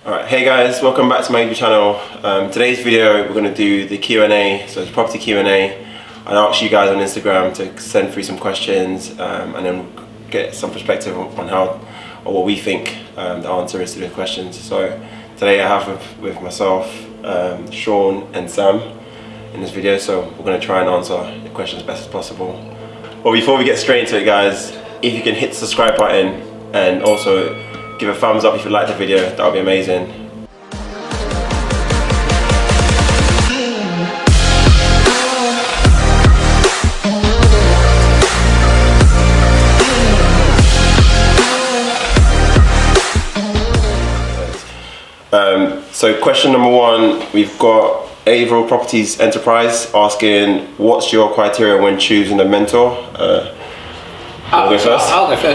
Alright, hey guys, welcome back to my YouTube channel. Today's video we're going to do the Q&A, so it's property Q&A. I asked you guys on Instagram to send through some questions and then get some perspective on how or what we think the answer is to the questions. So today I have with myself, Sean and Sam in this video, so we're going to try and answer the questions as best as possible. But before we get straight into it guys, if you can hit the subscribe button and also give a thumbs up if you like the video, that would be amazing. So question number one, we've got Averill Properties Enterprise asking, what's your criteria when choosing a mentor? I'll go first,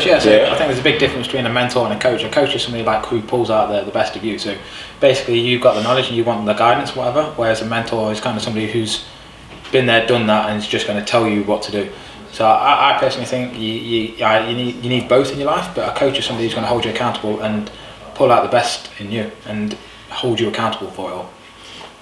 yeah. So I think there's a big difference between a mentor and a coach. A coach is somebody like who pulls out the best of you. So basically you've got the knowledge and you want the guidance, whatever, whereas a mentor is kind of somebody who's been there, done that, and is just going to tell you what to do. So I personally think you need both in your life, but a coach is somebody who's going to hold you accountable and pull out the best in you and hold you accountable for it all.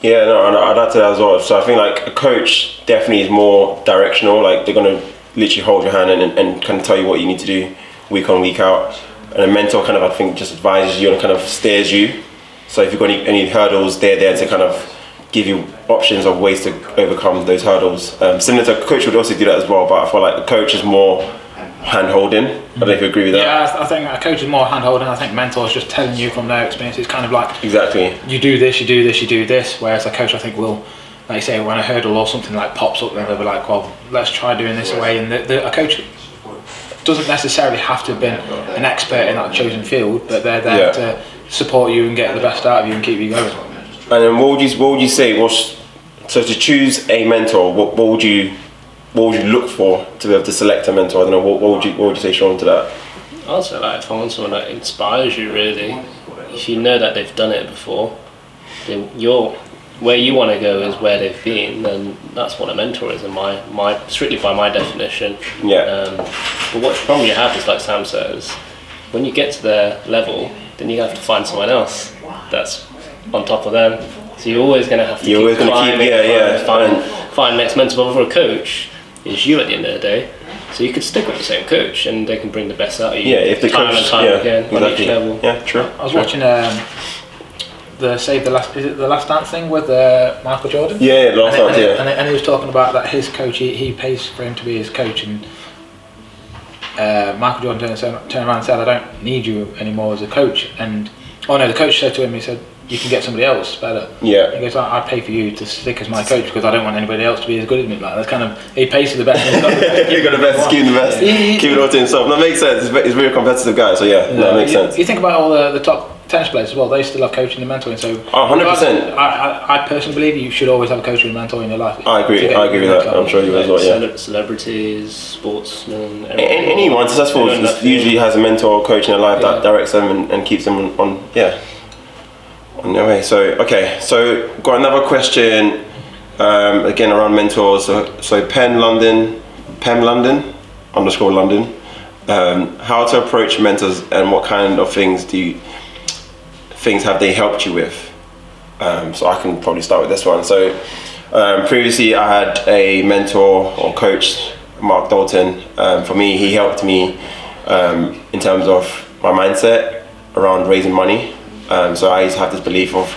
Yeah, no, I'd add to that as well. So I think like a coach definitely is more directional, like they're going to literally hold your hand and kind of tell you what you need to do week on, week out. And a mentor kind of, I think, just advises you and kind of steers you. So if you've got any hurdles, they're there to kind of give you options of ways to overcome those hurdles. Similar to a coach would also do that as well, but I feel like the coach is more hand-holding. I don't know if you agree with that. Yeah, I think a coach is more hand-holding. I think mentor is just telling you from their experience. It's kind of like, exactly, you do this, you do this, you do this. Whereas a coach, I think, will, like you say, when a hurdle or something like pops up, then they'll be like, well, let's try doing this away. And a coach doesn't necessarily have to have been an expert in that chosen field, but they're there to support you and get the best out of you and keep you going. And then what would you say was, so to choose a mentor, what would you look for to be able to select a mentor? I don't know, what would you say, Sean, to that? I'd say like if I want someone that inspires you really, if you know that they've done it before, then where you want to go is where they've been, then that's what a mentor is in my strictly by my definition. Yeah. But what problem you have is, like Sam says, when you get to their level, then you have to find someone else that's on top of them. So you're always going to have to keep climbing, find next mentor. But for a coach, it's you at the end of the day. So you could stick with the same coach and they can bring the best out of you. Yeah, if the time coach, and time again on each level. Yeah, true. I was watching the Last Dance thing with Michael Jordan. Yeah, Last Dance, yeah. And he was talking about that his coach, he pays for him to be his coach, and Michael Jordan turned around and said, I don't need you anymore as a coach. And the coach said to him, he said, you can get somebody else better. Yeah. He goes, I'd pay for you to stick as my coach because I don't want anybody else to be as good as me. Like, that's kind of, he pays for the best. He got the best, keep the best, keep it all to himself. That makes sense. He's a very competitive guy, so yeah, that makes sense. You think about all the top tennis players as well, they still have coaching and mentoring. So 100%. I personally believe you should always have a coach and a mentor in your life. I agree with that. I'm sure you will as well, yeah. Celebrities, sportsmen, anyone successful usually has a mentor or coach in their life that directs them and keeps them on their way. So okay, so got another question again around mentors. So Pem London _London. How to approach mentors and what kind of things have they helped you with? So I can probably start with this one. So previously I had a mentor or coach, Mark Dalton. For me, he helped me in terms of my mindset around raising money. So I used to have this belief of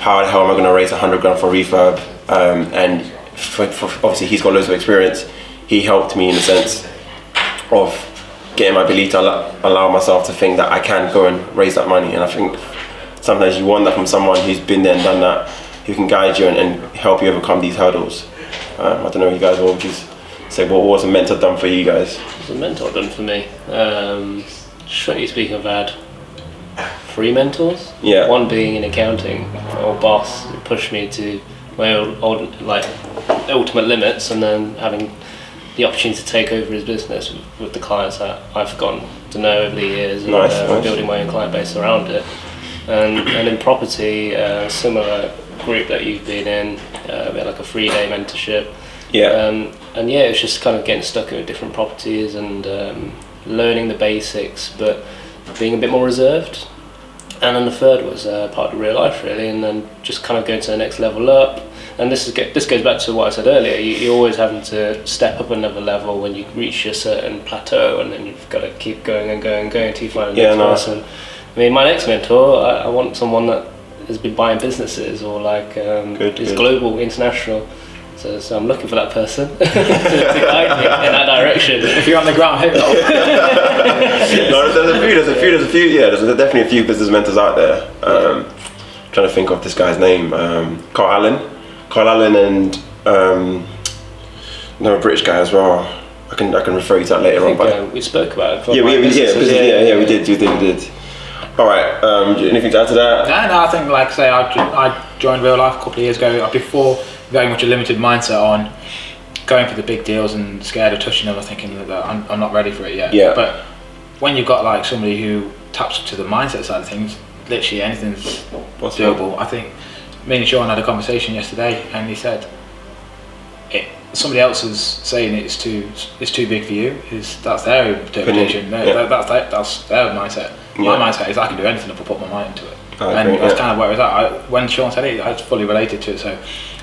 how the hell am I going to raise 100 grand for refurb, and for obviously he's got loads of experience. He helped me in the sense of getting my belief to allow myself to think that I can go and raise that money. And I think sometimes you want that from someone who's been there and done that, who can guide you and help you overcome these hurdles. I don't know, you guys, what would you say, what was a mentor done for you guys? What was a mentor done for me? Strictly speaking, I've had 3 mentors. Yeah. One being in accounting, my old boss, who pushed me to my ultimate limits, and then having the opportunity to take over his business with the clients that I've gotten to know over the years, and building my own client base around it. And in property, similar group that you've been in, we had like a 3-day mentorship. Yeah. And yeah, it's just kind of getting stuck in with different properties and learning the basics, but being a bit more reserved. And then the third was part of the real life, really, and then just kind of going to the next level up. And this goes back to what I said earlier. You're always having to step up another level when you reach a certain plateau, and then you've got to keep going and going and going until you find the next person. I mean, my next mentor, I want someone that has been buying businesses or like is global, international. So I'm looking for that person to guide me in that direction. If you're on the ground, hit it off. No, there's a few. Yeah, there's definitely a few business mentors out there. Trying to think of this guy's name. Carl Allen, and another British guy as well. I can refer you to that later on. But we spoke about it. We did. All right. Anything to add to that? No. I think, like I say, I joined Real Life a couple of years ago. Before, very much a limited mindset on going for the big deals and scared of touching them. I was thinking that I'm not ready for it yet. Yeah. But when you've got like somebody who taps to the mindset side of things, literally anything's doable. I think me and Cheung had a conversation yesterday, and he said, somebody else is saying it's too big for you. That's their interpretation. That's their mindset. My mindset is I can do anything if I put my mind into it. That's kind of where it was at. When Cheung said it, I was fully related to it. So,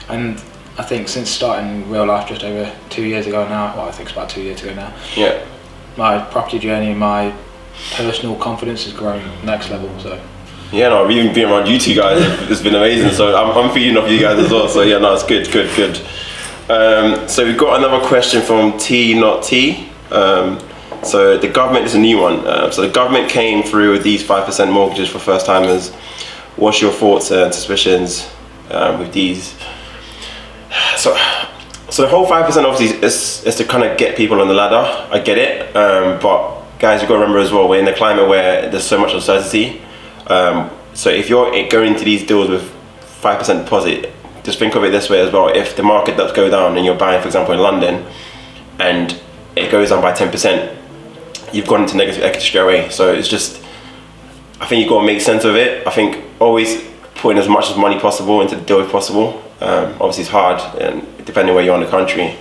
and I think since starting Real Life just over 2 years ago now, well, I think it's about 2 years ago now. Yeah. My property journey, my personal confidence has grown next level. So. Yeah, no, even being around you two guys, it's been amazing. So I'm feeding off you guys as well. So yeah, no, it's good. So we've got another question from T Not T. So the government is a new one. So the government came through with these 5% mortgages for first timers. What's your thoughts and suspicions with these? So the whole 5% obviously is to kind of get people on the ladder. I get it, but guys, you've got to remember as well, we're in a climate where there's so much uncertainty. So if you're going into these deals with 5% deposit, just think of it this way as well. If the market does go down and you're buying, for example, in London, and it goes down by 10%, you've gone into negative equity straight away. So it's just, I think you've got to make sense of it. I think always putting as much money possible into the deal as possible. Obviously it's hard, and depending where you are in the country,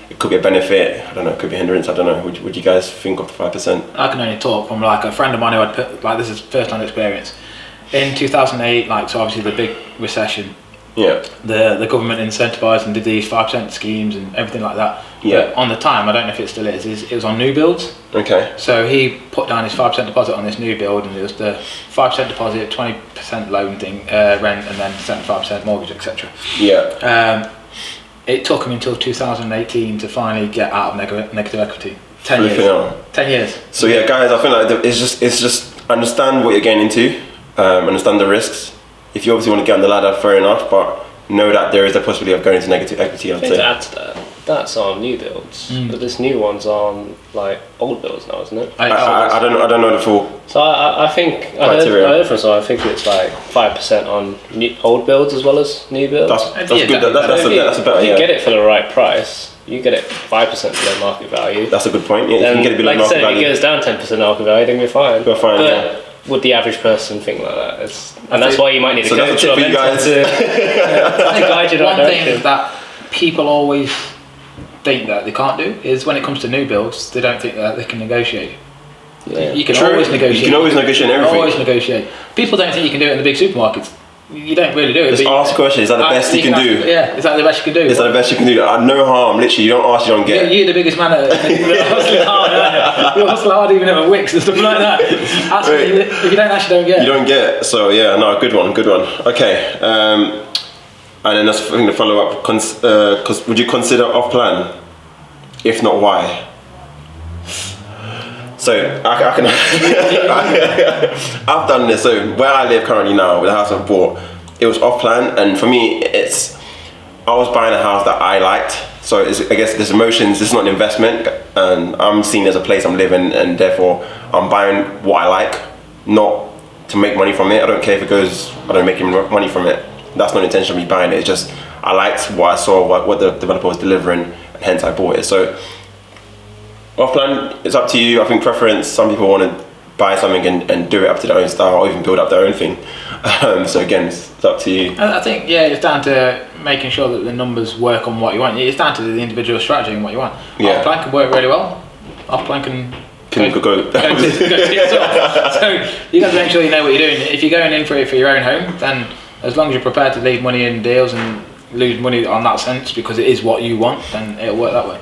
it could be a benefit, I don't know, it could be a hindrance, I don't know. Would you guys think of the 5%? I can only talk from like a friend of mine who had put, like, this is first hand experience. In 2008, like, so obviously the big recession, the government incentivised and did these 5% schemes and everything like that. Yeah. But on the time, I don't know if it still is, it was on new builds. Okay. So he put down his 5% deposit on this new build, and it was the 5% deposit, 20% loan thing, rent, and then 75% mortgage, etc. Yeah. It took him until 2018 to finally get out of negative equity. 10 years. 10 years. So yeah, guys, I feel like it's just understand what you're getting into, understand the risks. If you obviously want to get on the ladder, fair enough, but know that there is a possibility of going into negative equity. I think to add to that, that's on new builds, but this new one's on like old builds now, isn't it? I don't know the full. So I think I heard from someone. I think it's like 5% on old builds as well as new builds. That's good. That's a better. If you get it for the right price, you get it 5% below market value. That's a good point. Yeah, then, you can get it below like market value. If it goes down 10% market value, then you're fine. You're fine. But yeah. would the average person think like that? And that's why you might need a coach or a mentor to guide you in that direction. One thing that people always think that they can't do is when it comes to new builds, they don't think that they can negotiate. Yeah. You can always negotiate. You can always negotiate everything. Always negotiate. People don't think you can do it in the big supermarkets. You don't really do it. Just ask a question. Is that the best you can do? Yeah. Is that the best you can do? Is that the best you can do? No harm. Literally, you don't ask, you don't get. You're the biggest man at hustling hard, aren't you? You hustle hard even at Wix and stuff like that. If you don't ask, you don't get. You don't get. So yeah, no, good one. Okay. And then that's the follow up. Would you consider off plan? If not, why? So I can. I've done this. So where I live currently now, with the house I've bought, it was off plan, and for me, I was buying a house that I liked. So I guess there's emotions. This is not an investment, and I'm seen as a place I'm living, and therefore I'm buying what I like, not to make money from it. I don't care if it goes. I don't make any money from it. That's not the intention of me buying it. It's just I liked what I saw, what the developer was delivering, and hence I bought it. So off plan, it's up to you. I think preference. Some people want to buy something and do it up to their own style, or even build up their own thing. So again, it's up to you. I think it's down to making sure that the numbers work on what you want. It's down to the individual strategy and what you want. Yeah. Off plan can work really well. Off plan can Can you go to yourself. So you got to make sure you know what you're doing. If you're going in for it for your own home, then as long as you're prepared to leave money in deals and lose money on that sense because it is what you want, then it'll work that way.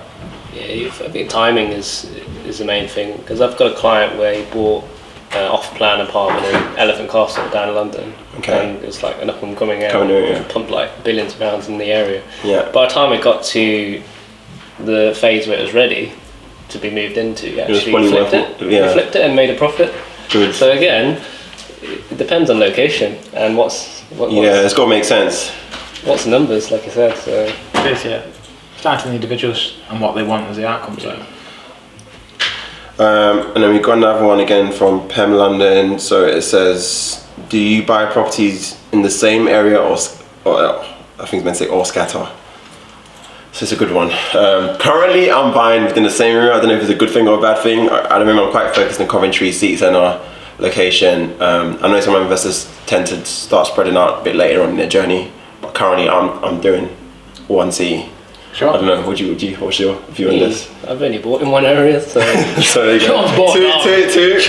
Yeah, I think timing is the main thing, because I've got a client where he bought an off-plan apartment in Elephant Castle down in London, and it's like an up-and-coming area, pumped like billions of pounds in the area. Yeah. By the time it got to the phase where it was ready to be moved into, he actually flipped it. Yeah. He flipped it and made a profit. Good. So again, it depends on location and what's it's got to make sense. What's the numbers, like I said. So it is, yeah. It's down to the individuals and what they want as the outcome. So. And then we've got another one again from Pem London. So it says, do you buy properties in the same area or I think it's meant to say or scatter? So it's a good one. Currently I'm buying within the same area. I don't know if it's a good thing or a bad thing. I remember I'm quite focused in Coventry City Centre location. I know some investors tend to start spreading out a bit later on in their journey, but currently I'm doing 1C. Sure. I don't know. What's your view on this? I've only bought in one area, so. So there you go. Two.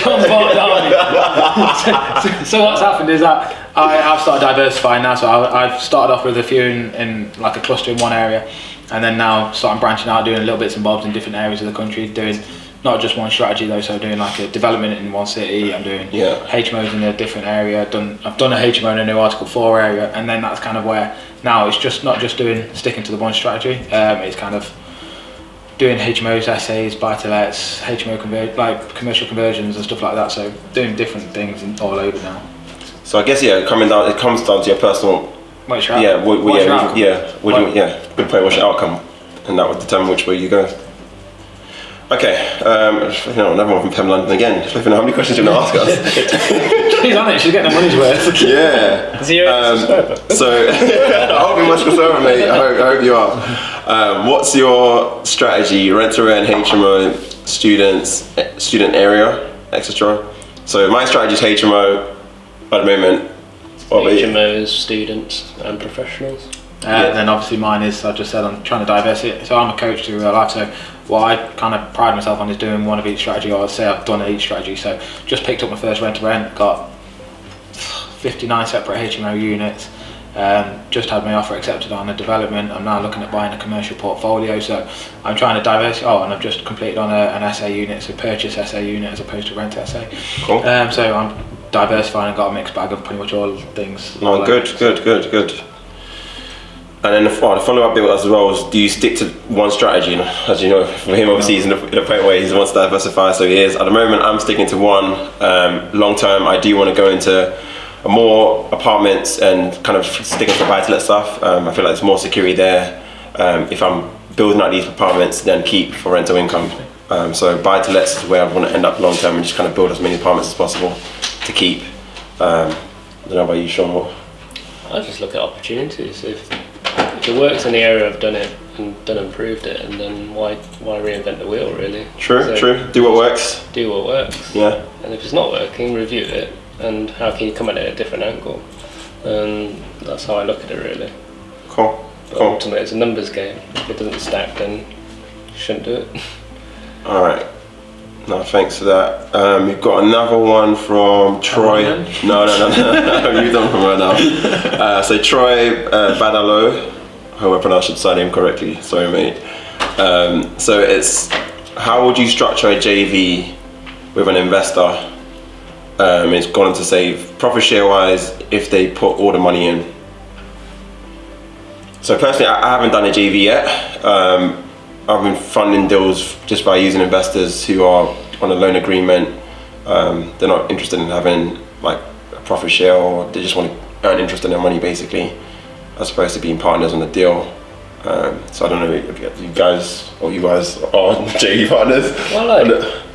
So what's happened is that I've started diversifying now. So I've started off with a few in like a cluster in one area, and then now starting branching out, doing little bits and bobs in different areas of the country, doing not just one strategy though. So doing like a development in one city, I'm doing HMOs in a different area. I've done a HMO in a new Article 4 area, and then that's kind of where now it's just not just sticking to the one strategy. It's kind of doing HMOs, SAs, buy-to-lets, HMO commercial conversions and stuff like that. So doing different things all over now. So I guess it comes down to your personal. What's your outcome? Good point. What's your outcome, and that would determine which way you go. Okay, another one from Pem London again. I don't know how many questions you're going to ask us. She's on it, she's getting her money's worth. Yeah. So, I'll be much concerned, mate. I hope you are. What's your strategy? Rent to rent, HMO, student area, etc. So my strategy is HMO at the moment. HMOs, students and professionals. Then obviously mine is, I just said, I'm trying to diversify. So I'm a coach to real life, so what I kind of pride myself on is doing one of each strategy, or I'd say I've done each strategy. So just picked up my first rent to rent, got 59 separate HMO units, just had my offer accepted on a development. I'm now looking at buying a commercial portfolio, so I'm trying to diversify. And I've just completed on an SA unit, so purchase SA unit as opposed to rent SA. Cool. So I'm diversifying and got a mixed bag of pretty much all things. No, good. And then the follow-up bit as well is, do you stick to one strategy? As you know, for him, obviously, he's in the point where he wants to diversify, so he is. At the moment, I'm sticking to one. Long term, I do want to go into more apartments and kind of sticking to buy-to-let stuff. I feel like there's more security there. If I'm building out these apartments, then keep for rental income. So buy-to-lets is where I want to end up long term, and just kind of build as many apartments as possible to keep. I don't know about you, Sean. I just look at opportunities. If it works in the area, I've done it and proved it, and then why reinvent the wheel, really? True. Do what works. Do what works. Yeah. And if it's not working, review it, and how can you come at it at a different angle? And that's how I look at it, really. Cool. But ultimately, it's a numbers game. If it doesn't stack, then you shouldn't do it. All right. No, thanks for that. We've got another one from Troy. No. You've done from right now. So Troy Badalo. I hope I pronounced your surname correctly. Sorry, mate. So it's, how would you structure a JV with an investor? It's gone to save profit share wise if they put all the money in. So personally, I haven't done a JV yet. I've been funding deals just by using investors who are on a loan agreement. They're not interested in having like a profit share, or they just want to earn interest in their money basically, as opposed to being partners on the deal. So I don't know if you guys are JV partners. Well,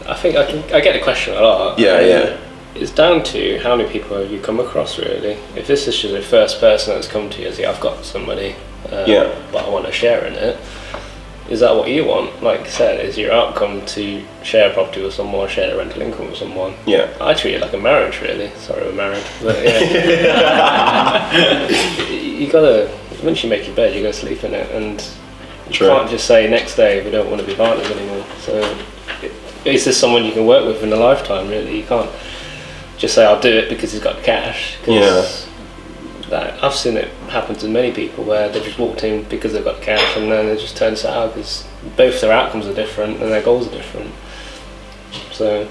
I think I get the question a lot. Yeah. It's down to how many people have you come across, really. If this is just the first person that's come to you and say, I've got some money, but I want to share in it, is that what you want? Like I said, is your outcome to share a property with someone, share a rental income with someone? Yeah. I treat it like a marriage, really. Sorry, we're married. But yeah. You gotta, once you make your bed, you gotta sleep in it. And you can't just say next day we don't want to be partners anymore. So is this someone you can work with in a lifetime? Really, you can't just say I'll do it because he's got the cash. I've seen it happen to many people where they just walked in because they've got the cash, and then it just turns out because both their outcomes are different and their goals are different. So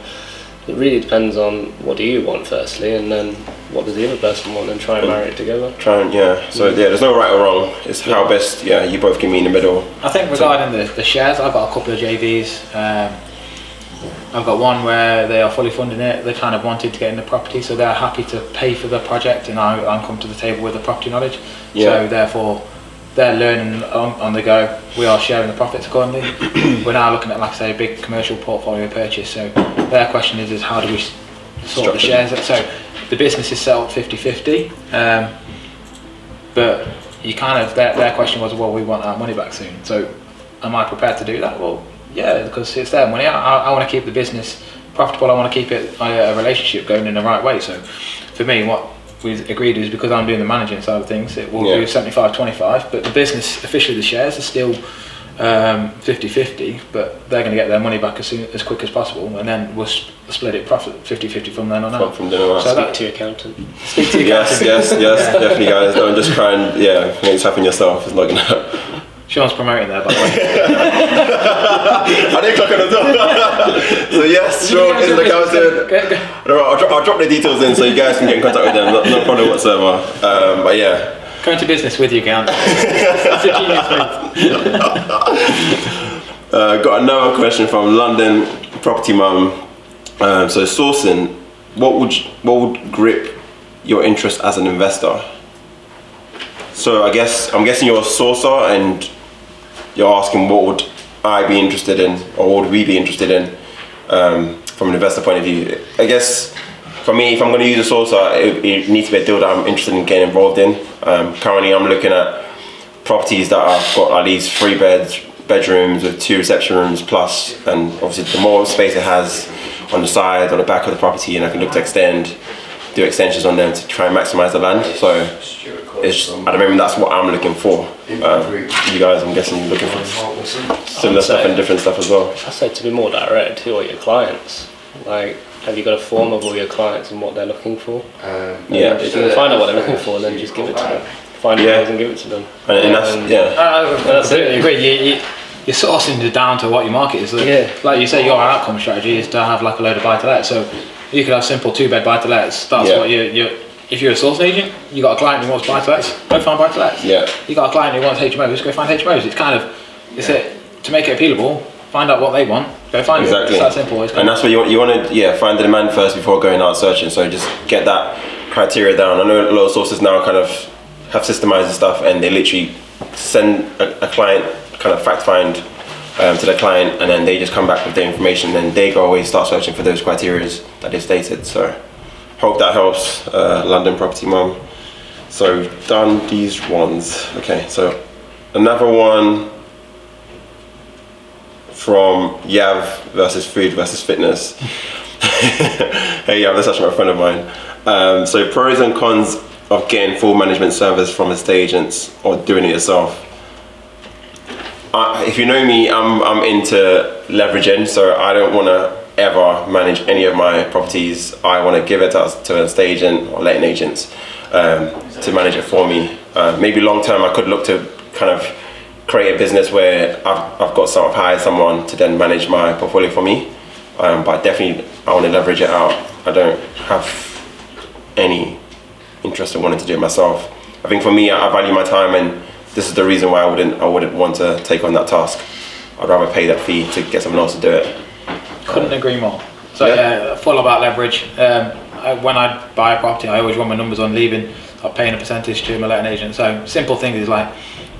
it really depends on what do you want firstly, and then what does the other person want, and try and marry it together. So there's no right or wrong. It's how best you both can meet in the middle. I think regarding the shares, I've got a couple of JVs. I've got one where they are fully funding it. They kind of wanted to get into property, so they're happy to pay for the project, and I'm come to the table with the property knowledge. So therefore they're learning on the go. We are sharing the profits accordingly. We're now looking at, like I say, a big commercial portfolio purchase. So their question is how do we sort the shares? So the business is set up 50-50, but you kind of their question was, well, we want our money back soon. So am I prepared to do that? Well, yeah, because it's their money. I want to keep the business profitable. I want to keep it a relationship going in the right way. So for me, what we've agreed is, because I'm doing the managing side of things, it will do 75-25, but the business, officially the shares are still 50-50, but they're going to get their money back as quick as possible, and then we'll split it profit 50-50 from then on out. So speak to your accountant. Yes, definitely, guys. Don't just try and make this happen yourself. It's not going to. Sean's promoting there, by the way. I didn't click on the door. So yes, Sean is an accountant. I'll drop the details in so you guys can get in contact with them. No problem whatsoever. But yeah. Go into business with you, accountant. It's a genius move. Got another question from London Property Mum. So sourcing, what would grip your interest as an investor? So I'm guessing you're a sourcer, and you're asking what would I be interested in, or what would we be interested in from an investor point of view. I guess for me, if I'm going to use a sourcer, it needs to be a deal that I'm interested in getting involved in. Currently, I'm looking at properties that have got at least 3 bedrooms with 2 reception rooms plus, and obviously the more space it has on the side or the back of the property, and I can look to do extensions on them to try and maximise the land. So at the moment, that's what I'm looking for. You guys, I'm guessing, you're looking for similar stuff and different stuff as well. I say to be more direct to all your clients. Like, have you got a form of all your clients and what they're looking for? If you can find out what they're looking for, then just give it to them. Find it and give it to them. And that's I completely agree. Your sourcing is down to what your market is. Like you say, your outcome strategy is to have like a load of buy-to-let. So you could have simple 2-bed buy-to-lets. That's what if you're a source agent, you got a client who wants buy-to-lets, go find buy-to-lets. You got a client who wants HMOs, go find HMOs. It's kind of to make it appealable. Find out what they want, go find it. It's that simple. And that's what you want to find the demand first before going out searching. So just get that criteria down. I know a lot of sources now kind of have systemized the stuff, and they literally send a client kind of fact find to the client, and then they just come back with the information, and they go away, start searching for those criteria that they stated. So hope that helps, London Property Mum. So done these ones. Okay, so another one from Yav versus food versus fitness. Hey Yav, that's actually a friend of mine. So pros and cons of getting full management service from estate agents or doing it yourself. If you know me, I'm into leveraging, so I don't want to ever manage any of my properties. I want to give it to an estate agent or letting agents to manage it for me. Maybe long term I could look to kind of create a business where I've got hired someone to then manage my portfolio for me. But definitely I want to leverage it out. I don't have any interest in wanting to do it myself. I think for me, I value my time, and this is the reason why I wouldn't want to take on that task. I'd rather pay that fee to get someone else to do it. Couldn't agree more. So full about leverage. When I buy a property, I always run my numbers on leaving. I'm paying a percentage to my letting agent. So simple thing is like,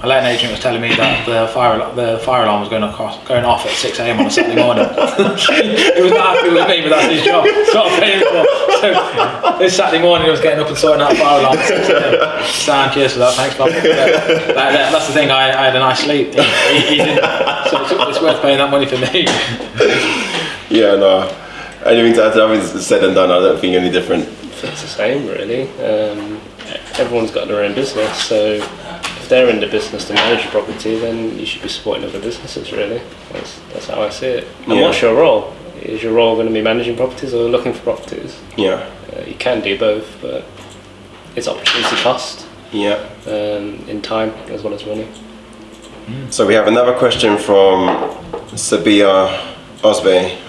a letting agent was telling me that the fire alarm was going off at 6 a.m. on a Saturday morning. He was not happy with me, but that's his job. It's not paying for. So this Saturday morning, he was getting up and sorting out the fire alarm. Sound, cheers for that, thanks, Bob. That's the thing. I had a nice sleep. He didn't, so it's worth paying that money for me. Yeah, no. Anything to add to that said and done, I don't think any different. It's the same, really. Everyone's got their own business, so if they're in the business to manage your property, then you should be supporting other businesses, really. That's how I see it. And what's your role? is your role going to be managing properties or looking for properties? Yeah. You can do both, but it's opportunity cost. Yeah. In time as well as money. So we have another question from Sabia Osbe,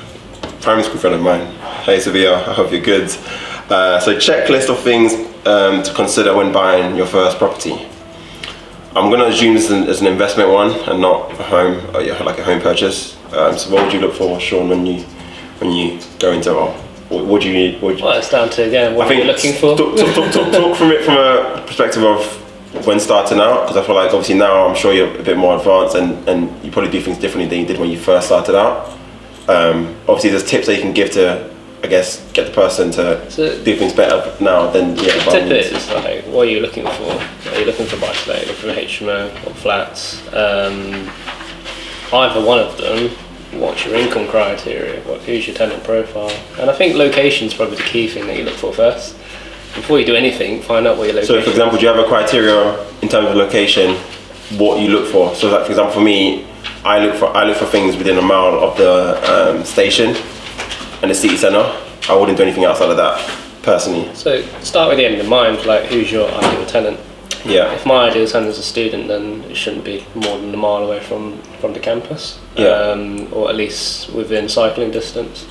primary school friend of mine. Hey Sabia, I hope you're good. So checklist of things to consider when buying your first property. I'm going to assume this is an investment one and not a home, like a home purchase. So what would you look for, Sean, when you go into it? What do you need? Well, it's down to, again, what you're looking for. Talk from it from a perspective of when starting out, because I feel like obviously now I'm sure you're a bit more advanced and you probably do things differently than you did when you first started out. Obviously there's tips that you can give to, I guess, get the person to do things better now than The tip is, like, what are you looking for? Are you looking for buy-to-let, looking for HMO or flats? Either one of them. What's your income criteria? Who's your tenant profile? And I think location's probably the key thing that you look for first. Before you do anything, find out where your location is. So for example, do you have a criteria in terms of location, what you look for? So like for example for me, I look for things within a mile of the station and the city centre. I wouldn't do anything outside of that, personally. So start with the end in mind, like who's your ideal tenant? Yeah. If my ideal tenant is a student, then it shouldn't be more than a mile away from the campus. Yeah. Or at least within cycling distance.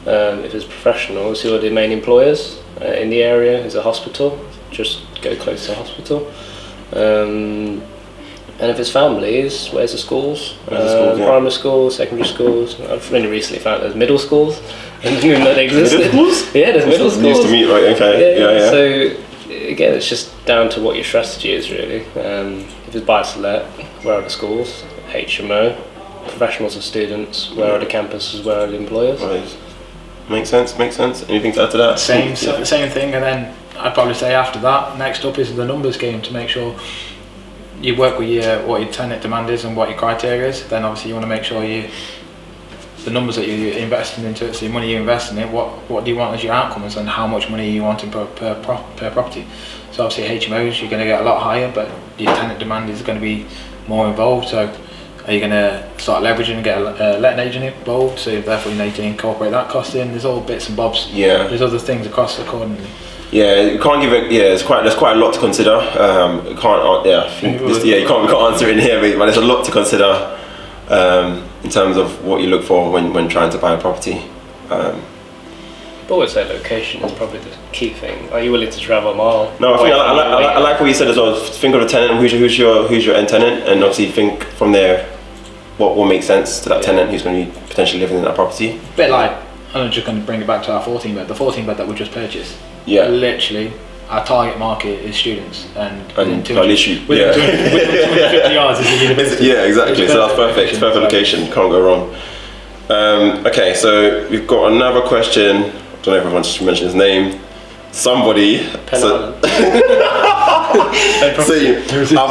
If it's professionals, who are the main employers in the area? Is a hospital, just go close to the hospital. And if it's families, where's the schools? Primary schools, secondary schools. I've only recently found there's middle schools. I didn't even know they existed. Middle schools? Yeah, there's middle schools. Used to meet, right? Okay. Yeah. So again, it's just down to what your strategy is, really. If it's buy-to-let, where are the schools? HMO, professionals and students, where are the campuses, where are the employers? Right. Makes sense. Anything to add to that? Same thing, and then I'd probably say after that, next up is the numbers game to make sure you work with what your tenant demand is and what your criteria is. Then obviously you want to make sure the numbers that you're investing into it, so the money you invest in it, what do you want as your outcomes and how much money you want per property. So obviously HMOs, you're going to get a lot higher, but your tenant demand is going to be more involved. So are you going to start leveraging and get a letting agent involved? So therefore you need to incorporate that cost in. There's all bits and bobs. Yeah. There's other things across accordingly. Yeah, you can't give it. Yeah, there's quite a lot to consider. You can't. I think you can't answer it in here, but there's a lot to consider in terms of what you look for when trying to buy a property. I always say location is probably the key thing. Are you willing to travel a mile? No, I think I like what you said as well. Think of the tenant, who's your end tenant, and obviously think from there what makes sense to that tenant who's going to be potentially living in that property. Bit like, I'm just going to bring it back to our 14 bed. The 14 bed that we just purchased. Yeah. Literally, our target market is students, and within 250 yards is the university. Yeah, exactly. So that's perfect. It's perfect location. Can't go wrong. Okay, so we've got another question. I don't know if everyone should mention his name. Somebody. So I've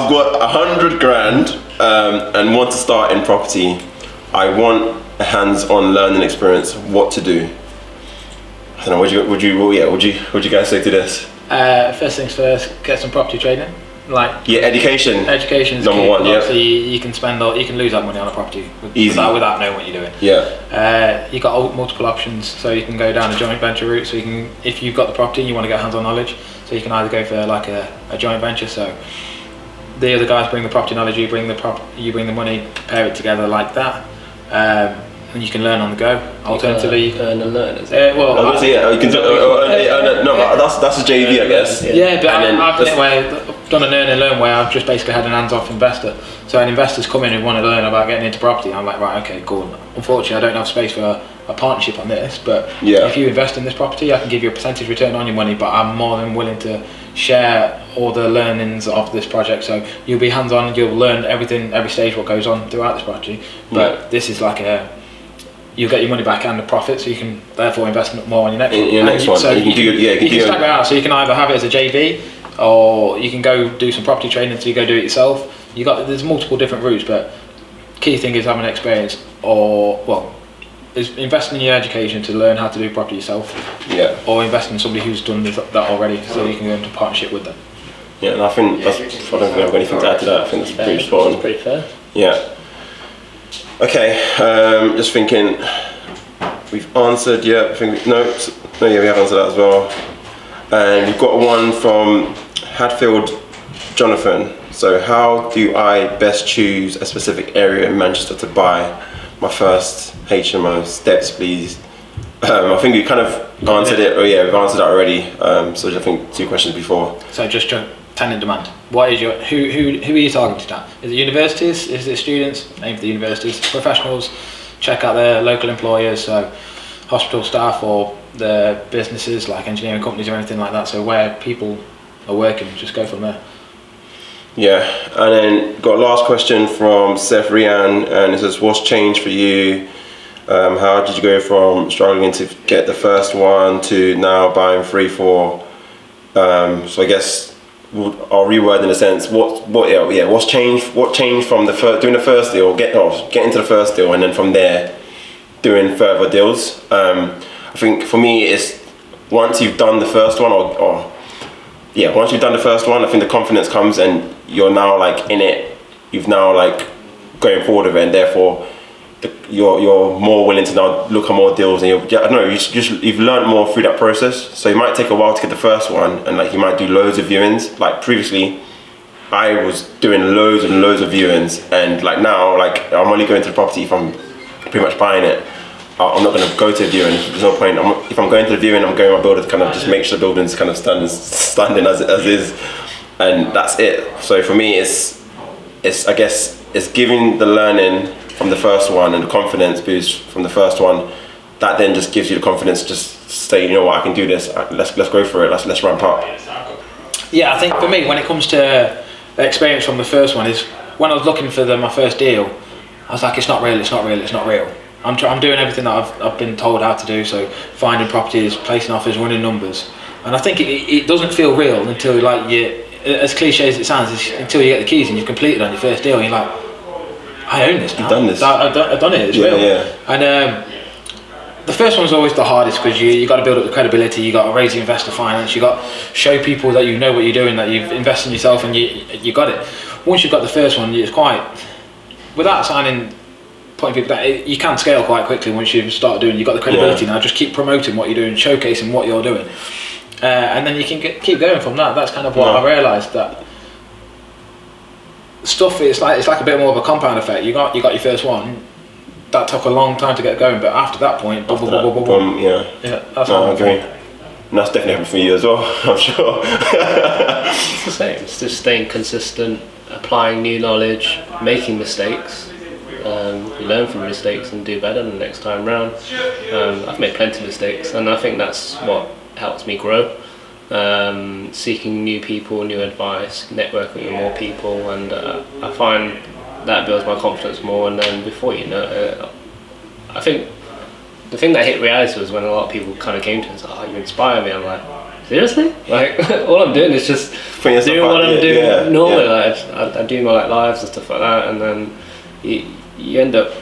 got 100 grand and want to start in property. I want a hands-on learning experience. What to do? I don't know. Would you guys say to this? First things first, get some property training. Education. Education is number one. Yeah. You can you can lose that money on a property without knowing what you're doing. Yeah. You got multiple options, so you can go down a joint venture route. So you can, if you've got the property and you want to get hands-on knowledge, so you can either go for like a joint venture. So the other guys bring the property knowledge, you bring the money, pair it together like that. And you can learn on the go. Alternatively, earn and learn. Is it? Well, I was you can that's a JV, I guess. Yeah, but I've done an earn and learn where I've just basically had an hands-off investor. So an investor's come in and want to learn about getting into property. I'm like, right, okay, cool. Unfortunately, I don't have space for a partnership on this, but if you invest in this property, I can give you a percentage return on your money. But I'm more than willing to share all the learnings of this project. So you'll be hands-on. You'll learn everything, every stage what goes on throughout this project. But this is like you'll get your money back and the profit, so you can therefore invest more on your next one. Your next one. So you can stack that out. So you can either have it as a JV, or you can go do some property training, so you go do it yourself. There's multiple different routes, but key thing is having experience, is investing in your education to learn how to do property yourself. Yeah. Or investing in somebody who's done that already, so you can go into partnership with them. Yeah, and I don't think I've got anything to add to that. I think that's pretty spot on. That's pretty fair. Yeah. Okay, just thinking, we've answered. Yeah, I think no, yeah, we have answered that as well. And we've got one from Hadfield Jonathan. So, how do I best choose a specific area in Manchester to buy my first HMO? Steps, please. I think we kind of answered it. Oh yeah, we've answered that already. So I think 2 questions before. So just tenant demand. What is your who are you targeted at? Is it universities? Is it students? Aim for the universities. Professionals, check out their local employers, so hospital staff or the businesses like engineering companies or anything like that. So where people are working, just go from there. Yeah, and then got a last question from Seth Rian, and it says, what's changed for you? How did you go from struggling to get the first one to now buying 3, 4? So I guess I'll reword in a sense. What's changed? What changed from doing the first deal, getting to the first deal, and then from there doing further deals? I think for me, it's once you've done the first one, once you've done the first one, I think the confidence comes, and you're now like in it. You've now like going forward with it, and therefore you're more willing to now look at more deals, and you've learned more through that process. So it might take a while to get the first one, and like you might do loads of viewings. Like previously, I was doing loads and loads of viewings, and like now, like I'm only going to the property if I'm pretty much buying it. I'm not going to go to a viewing. There's no point. If I'm going to the viewing, I'm going to my builder to kind of just make sure the building's kind of standing as is, and that's it. So for me, it's I guess it's giving the learning from the first one and the confidence boost from the first one. That then just gives you the confidence to just say, you know what, I can do this. Let's go for it. Let's ramp up. Yeah, I think for me, when it comes to the experience from the first one, is when I was looking for my first deal, I was like, it's not real. I'm doing everything that I've been told how to do, so finding properties, placing offers, running numbers, and I think it doesn't feel real until as cliche as it sounds, until you get the keys and you've completed on your first deal, and you're like, I own this now. You've done this. I've done it. It's real. Yeah. And the first one's always the hardest because you got to build up the credibility. You got to raise the investor finance. You got to show people that you know what you're doing, that you've invested in yourself, and you got it. Once you've got the first one, it's quite, without putting people down, you can scale quite quickly once you start doing. You've got the credibility now. Just keep promoting what you're doing, showcasing what you're doing, and then you can keep going from that. That's kind of what I realised, that stuff, it's like a bit more of a compound effect. You got your first one, that took a long time to get going, but after that point, boom. Yeah, that's all. Okay. And that's definitely happened for you as well, I'm sure. It's the same. It's just staying consistent, applying new knowledge, making mistakes. You learn from mistakes and do better the next time round. I've made plenty of mistakes, and I think that's what helps me grow. Seeking new people, new advice, networking with more people, and I find that builds my confidence more. And then before you know it, I think the thing that hit reality was when a lot of people kind of came to me and said, "Oh, you inspire me." I'm like, seriously? Like all I'm doing is just doing what I'm doing normally. Like I do my lives and stuff like that, and then you end up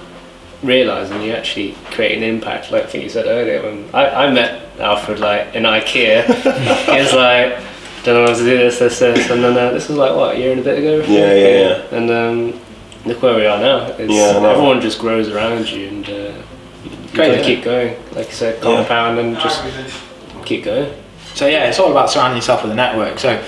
realising you actually create an impact. Like I think you said earlier, when I met Alfred like in IKEA, he was like, don't know how to do this, and then this was like what, a year and a bit ago? Yeah. And look where we are now. Everyone just grows around you, and you gotta keep going. Like you said, compound and just keep going. So yeah, it's all about surrounding yourself with a network. So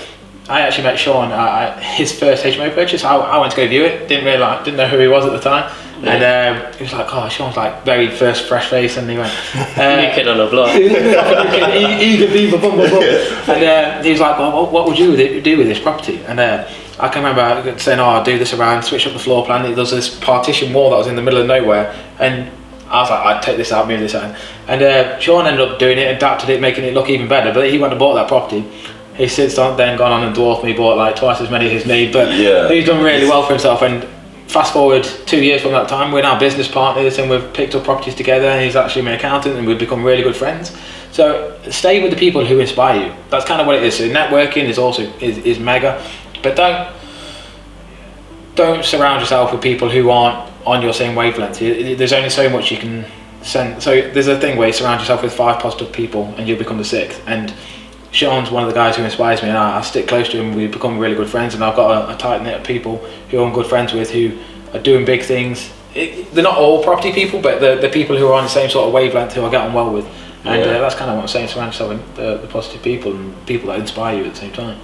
I actually met Cheung at his first HMO purchase. I went to go view it, didn't know who he was at the time. Yeah. And he was like, oh, Cheung's like very first fresh face, and he went, new kid on the block. eager beaver, bum bum bum. And he was like, well, what would you do with this property? And I can remember saying, oh, I'll do this around, switch up the floor plan. There was this partition wall that was in the middle of nowhere, and I was like, I'd take this out, move this out. And Cheung ended up doing it, adapted it, making it look even better. But he went and bought that property. He's since then gone on and dwarfed me, bought like twice as many as me. But he's done really well for himself. And fast forward 2 years from that time, we're now business partners, and we've picked up properties together, and he's actually my accountant, and we've become really good friends. So stay with the people who inspire you. That's kind of what it is. So networking is also is mega, but don't surround yourself with people who aren't on your same wavelength. There's only so much you can send. So there's a thing where you surround yourself with 5 positive people, and you'll become the 6th. And Cheung's one of the guys who inspires me, and I stick close to him. We've become really good friends, and I've got a tight knit of people who I'm good friends with, who are doing big things they're not all property people, but the people who are on the same sort of wavelength who I get on well with, and that's kind of what I'm saying. Surround yourself with the positive people and people that inspire you at the same time.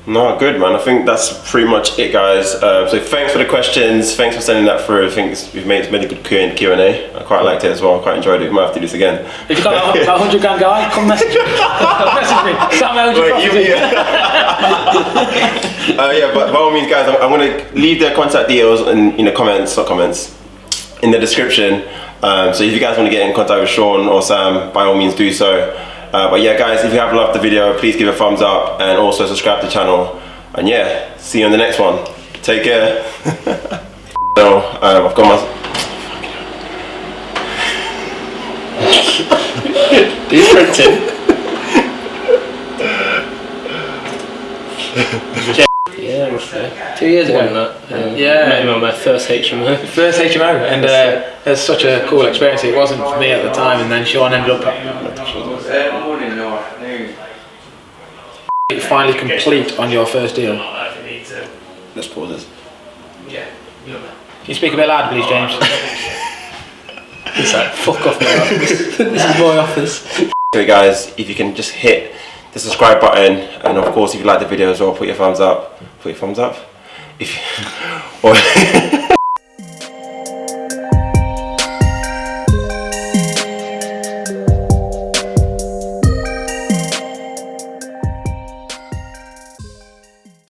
No, good man. I think that's pretty much it, guys. So thanks for the questions. Thanks for sending that through. I think we've made a good Q&A. I quite liked it as well. I quite enjoyed it. We might have to do this again. If you've got that 100 grand guy, come message me. Message me. Sam Elgie property. Yeah, but by all means, guys, I'm going to leave their contact details in the comments in the description. So if you guys want to get in contact with Sean or Sam, by all means do so. But yeah, guys, if you have loved the video, please give it a thumbs up and also subscribe to the channel. And yeah, see you on the next one. Take care. So, I've got my... Do you printing? Yeah, roughly. 2 years ago. Yeah. Met him on my first HMO. First HMO, and it was such a cool experience. It wasn't for me at the time, and then Sean ended up finally complete on your first deal. Let's pause this. Can you speak a bit loud, please, James? He's like, fuck off, my office. This is my office. So guys, if you can just hit the subscribe button, and of course if you like the video as well, put your thumbs up. If you, or